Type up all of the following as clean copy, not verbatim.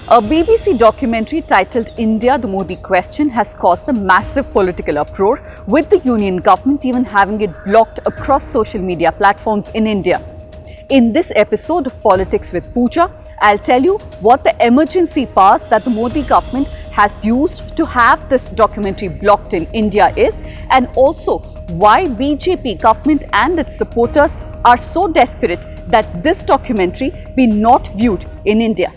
A BBC documentary titled India, the Modi Question has caused a massive political uproar, with the union government even having it blocked across social media platforms in India. In this episode of Politics with Pooja, I'll tell you what the emergency pass that the Modi government has used to have this documentary blocked in India is, and also why BJP government and its supporters are so desperate that this documentary be not viewed in India.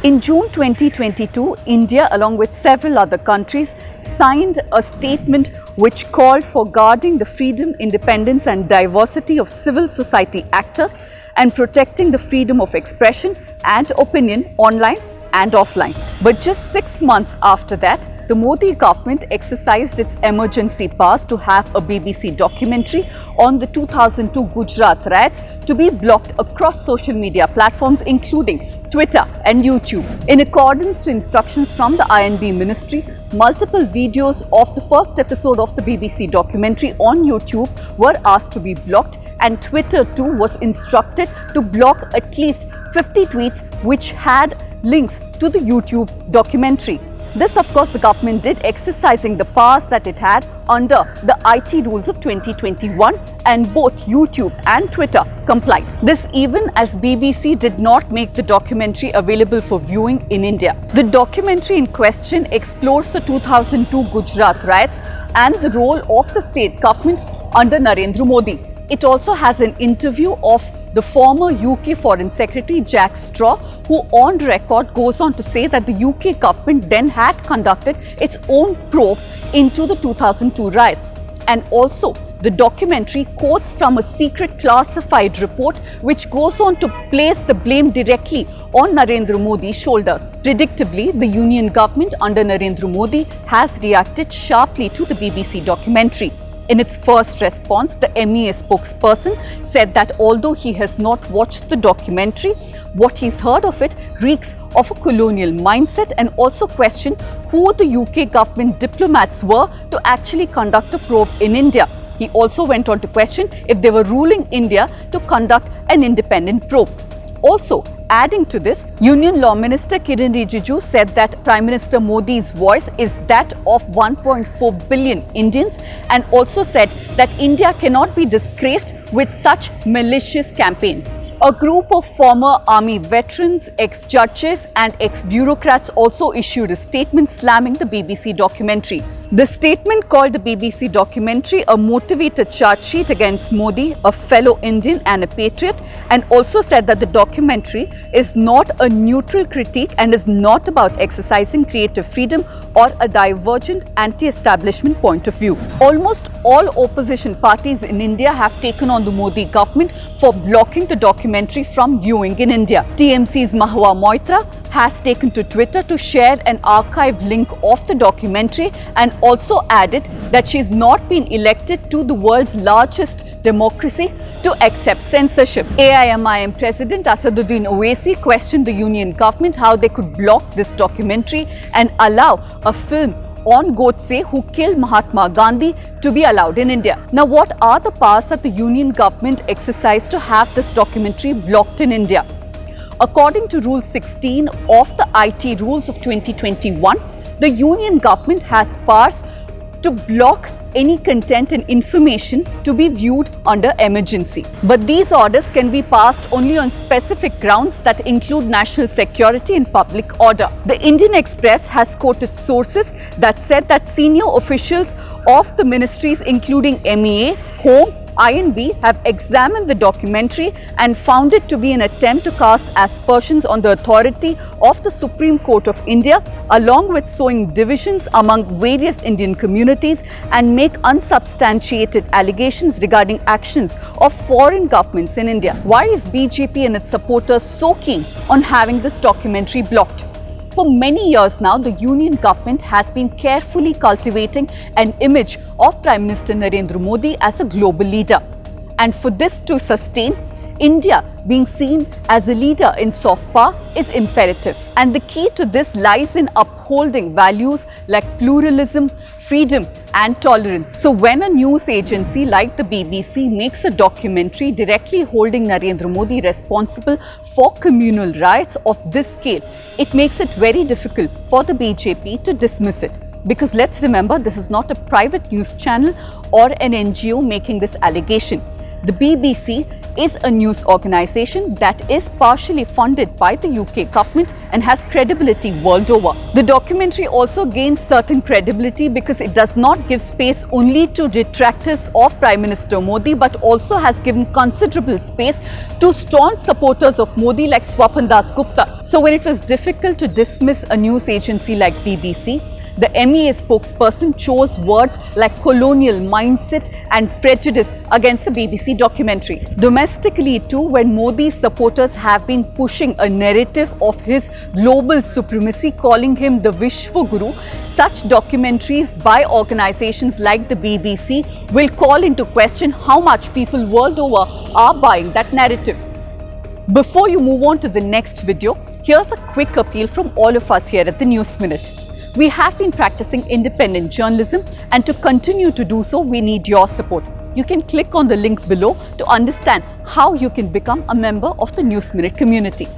In June 2022, India, along with several other countries, signed a statement which called for guarding the freedom, independence and diversity of civil society actors and protecting the freedom of expression and opinion online and offline. But just 6 months after that, the Modi government exercised its emergency pass to have a BBC documentary on the 2002 Gujarat riots to be blocked across social media platforms including Twitter and YouTube. In accordance to instructions from the INB ministry, multiple videos of the first episode of the BBC documentary on YouTube were asked to be blocked, and Twitter too was instructed to block at least 50 tweets which had links to the YouTube documentary. This, of course, the government did, exercising the powers that it had under the IT rules of 2021, and both YouTube and Twitter complied. This even as BBC did not make the documentary available for viewing in India. The documentary in question explores the 2002 Gujarat riots and the role of the state government under Narendra Modi. It also has an interview of the former UK Foreign Secretary Jack Straw, who on record goes on to say that the UK government then had conducted its own probe into the 2002 riots. And also, the documentary quotes from a secret classified report which goes on to place the blame directly on Narendra Modi's shoulders. Predictably, the union government under Narendra Modi has reacted sharply to the BBC documentary. In its first response, the MEA spokesperson said that although he has not watched the documentary, what he's heard of it reeks of a colonial mindset, and also questioned who the UK government diplomats were to actually conduct a probe in India. He also went on to question if they were ruling India to conduct an independent probe. Also, adding to this, Union Law Minister Kiren Rijiju said that Prime Minister Modi's voice is that of 1.4 billion Indians, and also said that India cannot be disgraced with such malicious campaigns. A group of former army veterans, ex-judges and ex-bureaucrats also issued a statement slamming the BBC documentary. The statement called the BBC documentary a motivated charge sheet against Modi, a fellow Indian and a patriot, and also said that the documentary is not a neutral critique and is not about exercising creative freedom or a divergent anti-establishment point of view. Almost all opposition parties in India have taken on the Modi government for blocking the documentary from viewing in India. TMC's Mahua Moitra has taken to Twitter to share an archived link of the documentary, and also added that she has not been elected to the world's largest democracy to accept censorship. AIMIM President Asaduddin Owaisi questioned the union government how they could block this documentary and allow a film on Godse, who killed Mahatma Gandhi, to be allowed in India. Now, what are the powers that the union government exercised to have this documentary blocked in India? According to Rule 16 of the IT rules of 2021, the union government has powers to block any content and information to be viewed under emergency. But these orders can be passed only on specific grounds that include national security and public order. The Indian Express has quoted sources that said that senior officials of the ministries including MEA, Home, INB have examined the documentary and found it to be an attempt to cast aspersions on the authority of the Supreme Court of India, along with sowing divisions among various Indian communities and make unsubstantiated allegations regarding actions of foreign governments in India. Why is BJP and its supporters so keen on having this documentary blocked? For many years now, the union government has been carefully cultivating an image of Prime Minister Narendra Modi as a global leader. And for this to sustain, India being seen as a leader in soft power is imperative. And the key to this lies in upholding values like pluralism, freedom and tolerance. So when a news agency like the BBC makes a documentary directly holding Narendra Modi responsible for communal riots of this scale, it makes it very difficult for the BJP to dismiss it. Because let's remember, this is not a private news channel or an NGO making this allegation. The BBC is a news organisation that is partially funded by the UK government and has credibility world over. The documentary also gains certain credibility because it does not give space only to detractors of Prime Minister Modi, but also has given considerable space to staunch supporters of Modi like Swapan Das Gupta. So when it was difficult to dismiss a news agency like BBC, the MEA spokesperson chose words like colonial mindset and prejudice against the BBC documentary. Domestically too, when Modi's supporters have been pushing a narrative of his global supremacy, calling him the Vishwa Guru, such documentaries by organizations like the BBC will call into question how much people world over are buying that narrative. Before you move on to the next video, here's a quick appeal from all of us here at the News Minute. We have been practicing independent journalism, and to continue to do so, we need your support. You can click on the link below to understand how you can become a member of the News Minute community.